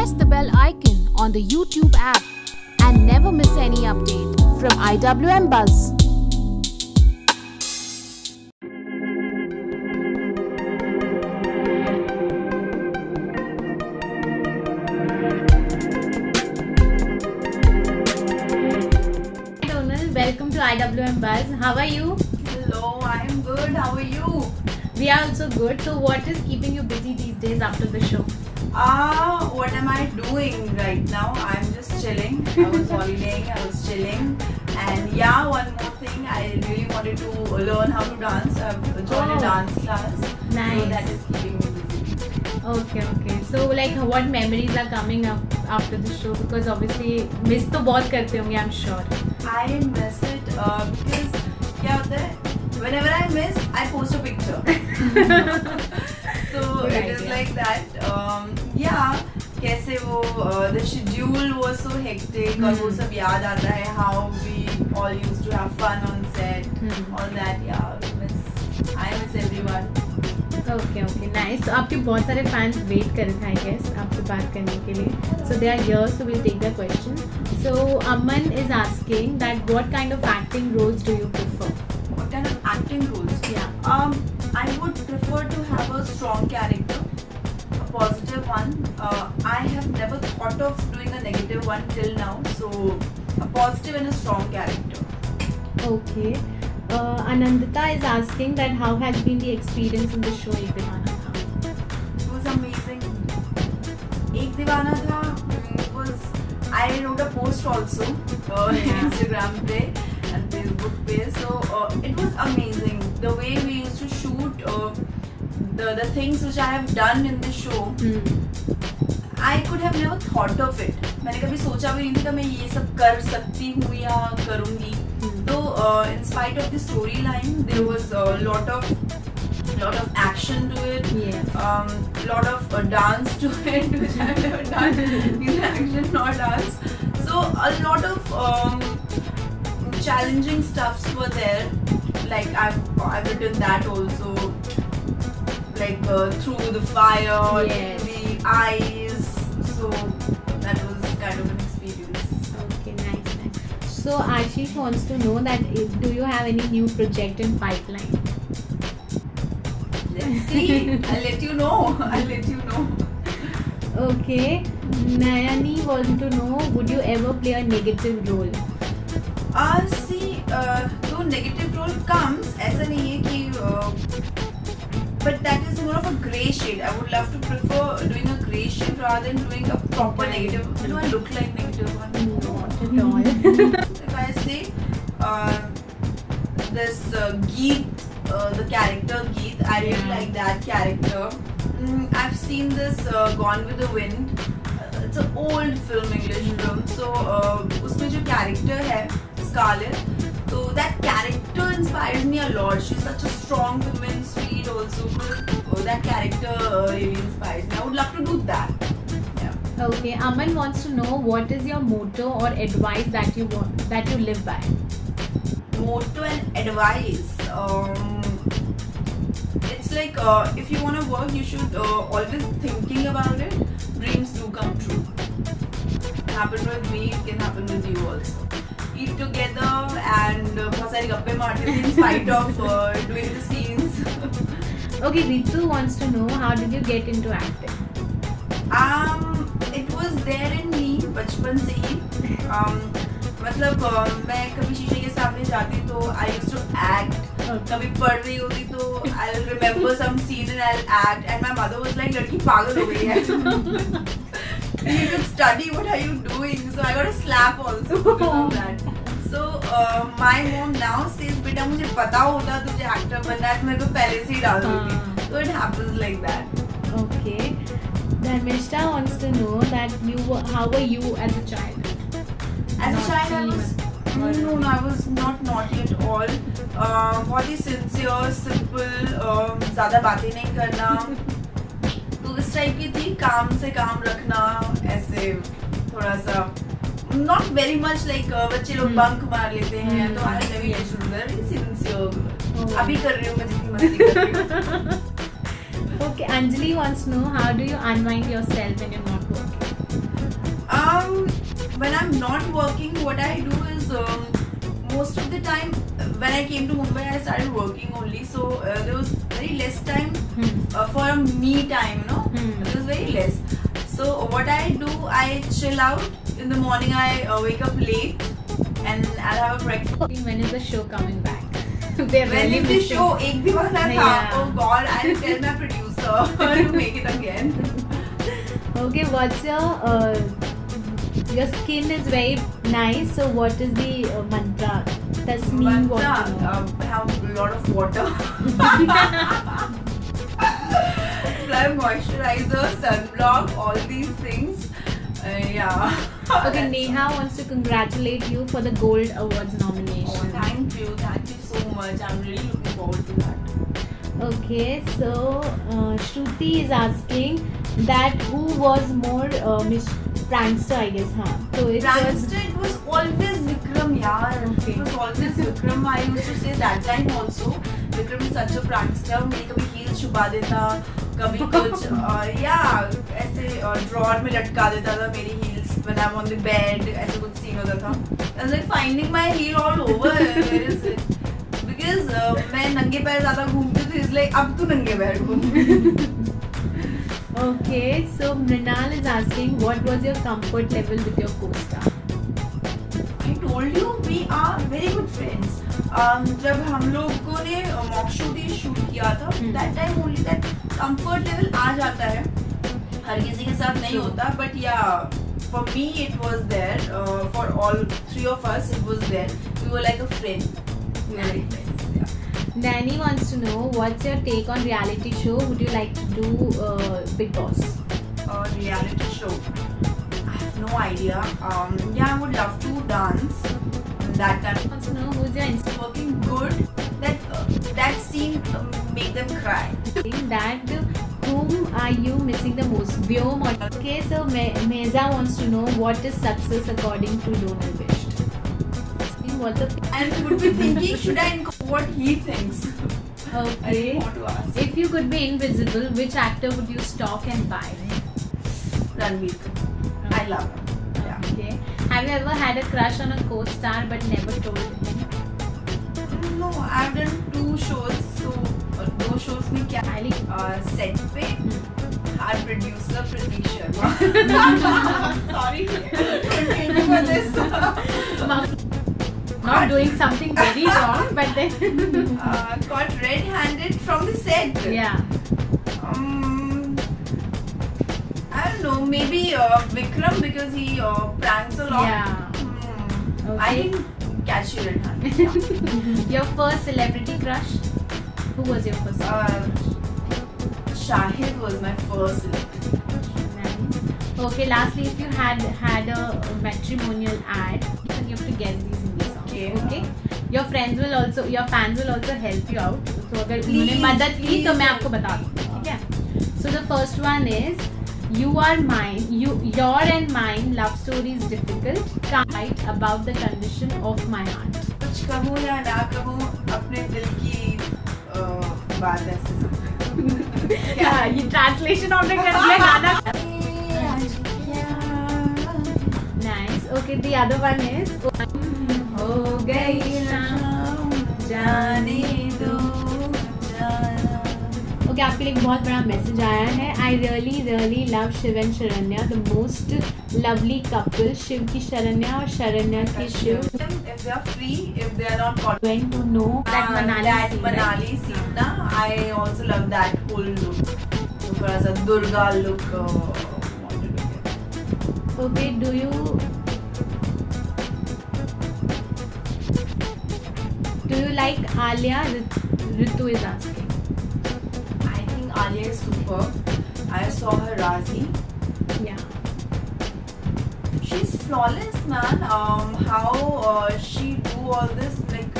press the bell icon on the YouTube app and never miss any update from IWM Buzz. Welcome to IWM Buzz. How are you? Hello, I am good. How are you? We are also good. So what is keeping you busy these days after the show? What am I doing right now? I'm just chilling. I was holidaying, I was chilling. And yeah, one more thing, I really wanted to learn how to dance. I've joined a dance class. Nice. So that is keeping me busy. Okay. So like what memories are coming up after the show? Because obviously miss तो बहुत करते होंगे, I'm sure. I miss it because क्या होता है? Whenever I miss, I post a picture. So Good it idea. is like that. Yeah, कैसे वो the schedule was so hectic और वो सब याद आता है how we all used to have fun on set. All that, yeah. I miss everyone. Okay, nice. So आपके बहुत सारे fans wait कर रहे थे, I guess, आपसे बात करने के लिए. So they are here, so we'll take their question. So Aman is asking that what kind of acting roles do you prefer? What kind of acting roles? Yeah. I would prefer to have a strong character, a positive one. I have never thought of doing a negative one till now. So a positive and a strong character. Okay. Anandita is asking that how has been the experience in the show Ek Deewana Tha? It was amazing. Ek Deewana Tha was, I wrote a post also on Instagram pe and Facebook page. So it was amazing. The way we used to shoot, the things which I have done in the show, I could have never thought of it. मैंने कभी सोचा भी नहीं था मैं ये सब कर सकती हूँ या करूँगी. So in spite of the storyline, there was a lot of action to it. Yes. Lot of dance to it, which I've never done. Neither action nor dance. So a lot of challenging stuffs were there. Like I've written that also. Like through the fire, Yes. the eyes. So that was kind of an experience. Okay, nice. So Ashish wants to know that do you have any new project in pipeline? Let's see. I'll let you know. Okay. Nayani wants to know, would you ever play a negative role? See, though negative role comes, ऐसा नहीं है कि but that is more of a grey shade. I would love to prefer doing a grey shade rather than doing a proper negative. Do I look like negative one? Not at all. If I say this Geet, the character Geet, I really like that character. I've seen this Gone with the Wind. It's an old film, English film. So उसमें जो character है Scarlett, so that character inspires me a lot. She's such a strong woman, sweet also. That character really inspires me. I would love to do that. Yeah. Okay, Aman wants to know what is your motto or advice that you live by? Motto and advice. It's like if you want to work, you should always thinking about it. Dreams do come true. It happened with me. It can happen with you also. Eat together and बहुत सारी गप्पे मारते थे in spite of doing the scenes. Okay, Ritu wants to know how did you get into acting? It was there in me बचपन से ही. मतलब मैं कभी शीशे के सामने जाती तो I used to act. कभी पढ़ रही होती तो I'll remember some scene and I'll act. And my mother was like, लड़की पागल हो गई है. You should study. What are you doing? So I got a slap also because of that. So my mom now says, बेटा मुझे पता होता तुझे actor बनना है तो मेरे को पहले से ही डाल देती. So it happens like that. Okay. Dharmishta wants to know that how were you as a child? As a child, I was not naughty at all. बहुत ही sincere, simple, ज़्यादा बातें नहीं करना. तो इस टाइप की थी, काम से काम रखना, ऐसे थोड़ा सा. Not very much like बच्चे लोग bunk मार लेते हैं, तो I never used to do that. Very sincere. अभी कर रही हूँ मैं जितनी मस्ती कर रही हूँ. Okay, Anjali wants to know how do you unwind yourself when you're not working? When I'm not working, what I do is most of the time when I came to Mumbai, I started working only. So there was very less time for a me time, you know. There was very less. So what I do, I chill out. In the morning, I wake up late and I'll have a breakfast. When is the show coming back? When is the show? Ek Deewana Tha. Yeah. Oh God, I'll tell my producer to make it again. Okay, what's your skin is very nice. So what is the mantra? Tasneem, what Mantra, to know? have a lot of water. Apply moisturizer, sunblock, all these things. Yeah. Okay, Neha wants to congratulate you for the Gold Awards Oh, nomination. thank you so much. I'm really looking forward to that. Okay, so Shruti is asking that who was more Miss Prankster, I guess, huh? So it Prankster, it was always Vikram, yaar. Okay. It was always Vikram. I used to say that time also. Vikram is such a prankster. मेरी कभी heels छुपा देता, कभी कुछ ऐसे drawer में लटका देता था मेरी heels when I'm on the bed. ऐसे कुछ scene होता था. I was like finding my heel all over. Where is it? Because मैं नंगे पैर ज़्यादा घूमती थी, इसलिए अब तू नंगे पैर घूम. Okay, so Mrinal is asking what was your comfort level with your co-star? I told you we are very good friends. जब हम लोगों ने मॉक शूट शूट किया था, that time only that comfort level आ जाता है. हर किसी के साथ नहीं होता, but yeah, for me it was there. For all three of us, it was there. We were like a friend. We were like friends. Yeah. Danny wants to know what's your take on reality show? Would you like to do Big Boss? Reality show. I have no idea. Yeah, I would love to dance. That time. Wants to know who's your Instagram? Working good. That scene made them cry. That whom are you missing the most? Vyom or okay, so Meza wants to know what is success according to Donald Best. What's the And would be thinking, should I inquire what he thinks? I okay? didn't want to ask. If you could be invisible, which actor would you stalk and buy? Ranveer Kapoor. I love him. Yeah. Okay. Have you ever had a crush on a co-star but never told him? No, I've done 2 shows. So those shows में क्या? Set पे our producer Pratik Sharma. Sorry. Continue for this. Not doing something very wrong, but then Got red-handed from the set. yeah. I don't know. Maybe Vikram because he pranks a lot. Yeah. I Okay. didn't catch you red-handed. Yeah. Your first celebrity crush? Who was your first? Shahid was my first celebrity. Nice. Okay. Lastly, if you had a matrimonial ad, you have to guess these in the song. Okay. Your fans will also help you out. So अगर उन्होंने मदद की तो मैं आपको बता दूँ. ठीक है? So the first one is you are mine. Your and mine love story is difficult. Can't write about the condition of my heart. कुछ कहूँ या ना कहूँ अपने दिल की बात ऐसे क्या ये ट्रांसलेशन आपने कर दिया गाना? Nice. Okay. The other one is हो गई शाम जाने दो जाना. Okay, आपके लिए एक बहुत बड़ा मैसेज आया है. I really love Shiv and Sharanya, the most lovely couple. Shiv की शरण्या और शरण्या की Shiv. If they are free, if they are not caught. Going to know that Manali scene na, I also love that whole look. थोड़ा सा Durga look wanted to get. Okay, do you like Alia? Ritu is asking. I think Alia is super. I saw her Razi. Yeah. She's flawless, man. How she do all this, like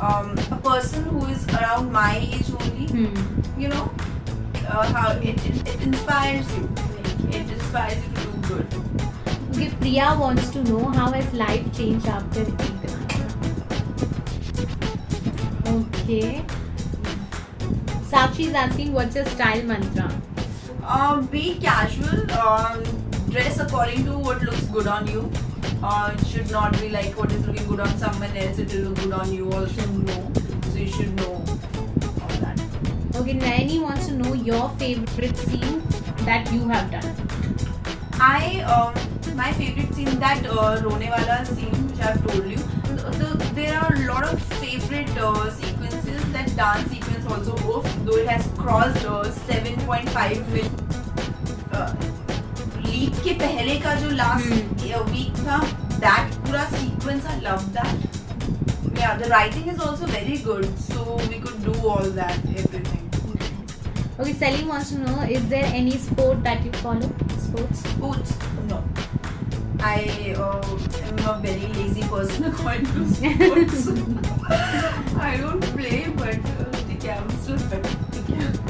a person who is around my age only. You know, how it inspires you. It inspires you to do good. Okay, Priya wants to know how has life changed after Ek Deewana. Okay. Sakshi is asking what's your style mantra? Be casual. dress according to what looks good on you. It should not be like what is looking good on someone else, it will look good on you also. No. So you should know all that. Okay, Naini wants to know your favorite scene that you have done. My favorite scene, that Rone Wala scene which I have told you. There are a lot of favorite sequences. That dance sequence also, though it has crossed 7.5 million. Leap के पहले का जो last week था, that पूरा sequence, I love that. Yeah, the writing is also very good, so we could do all that, everything. Okay, Salim wants to know, is there any sport that you follow? Sports? No. I am a very lazy person according to sports. I don't play, but I'm still fit.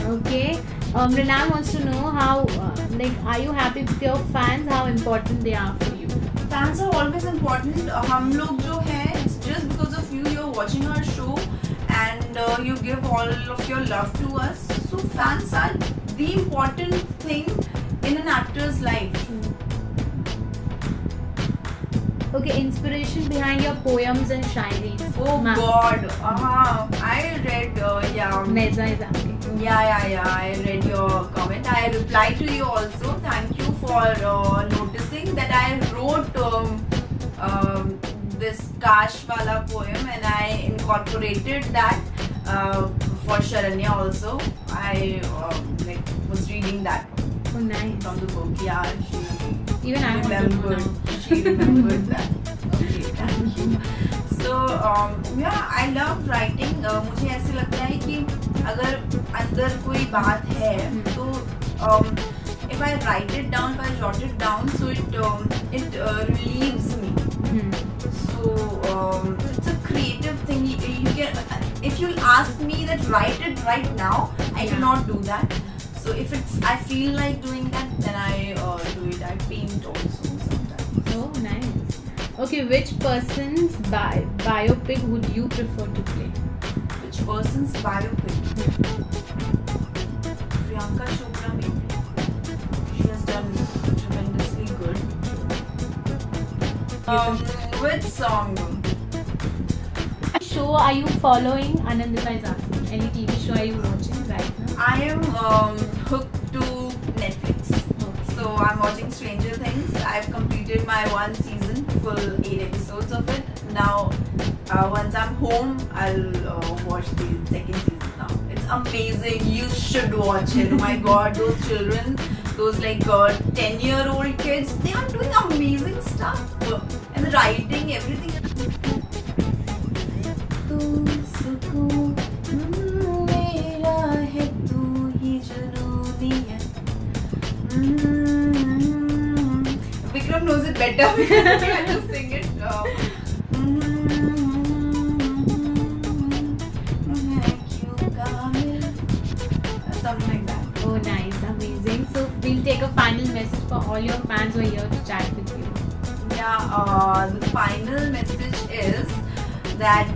Okay. Renan wants to know how, are you happy with your fans? How important they are for you? Fans are always important. हम लोग जो हैं, it's just because of you. You're watching our show, and you give all of your love to us. So fans are the important thing in an actor's life. Okay, inspiration behind your poems and shairis. Oh God, I read, Neza is asking. Yeah, I read your comment. I replied to you also. Thank you for noticing that I wrote this Kash Wala poem, and I incorporated that for Sharanya also. I was reading that. Oh, nice. From the book. Yeah, Even I remembered. She remembered that. Okay, thank you. So I love writing. मुझे ऐसे लगता है कि अगर अंदर कोई बात है तो if I write it down, if I jot it down, so it relieves me. So it's a creative thing. You can, if you ask me that write it right now, I cannot do that. So if I feel like doing that, then I do it. I paint also sometimes. Oh, nice. Okay, which person's biopic would you prefer to play? Which person's biopic? Priyanka Chopra maybe. She has done tremendously good. Which song? Which show are you following? Anandita is asking. Any TV show are you watching right now? I am hooked to Netflix. So I'm watching Stranger Things. I've completed my 1 season, full 8 episodes of it. Now, once I'm home, I'll watch the 2nd season now. It's amazing. You should watch it. Oh my God, those children, those 10-year-old kids, they are doing amazing stuff. And the writing, everything. Vikram knows it better. I just sing it. Something like that. Oh, nice, amazing. So we'll take a final message for all your fans who are here to chat with you. Yeah, the final message is that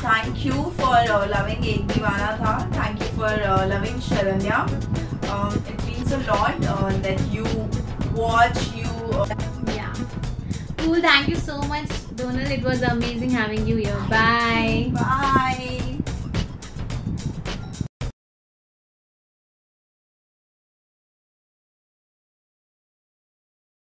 thank you for loving Ek Deewana Tha. Thank you for loving Sharanya. It means a lot that you watch, Yeah. Cool, thank you so much, Donal. It was amazing having you here. Bye. Bye.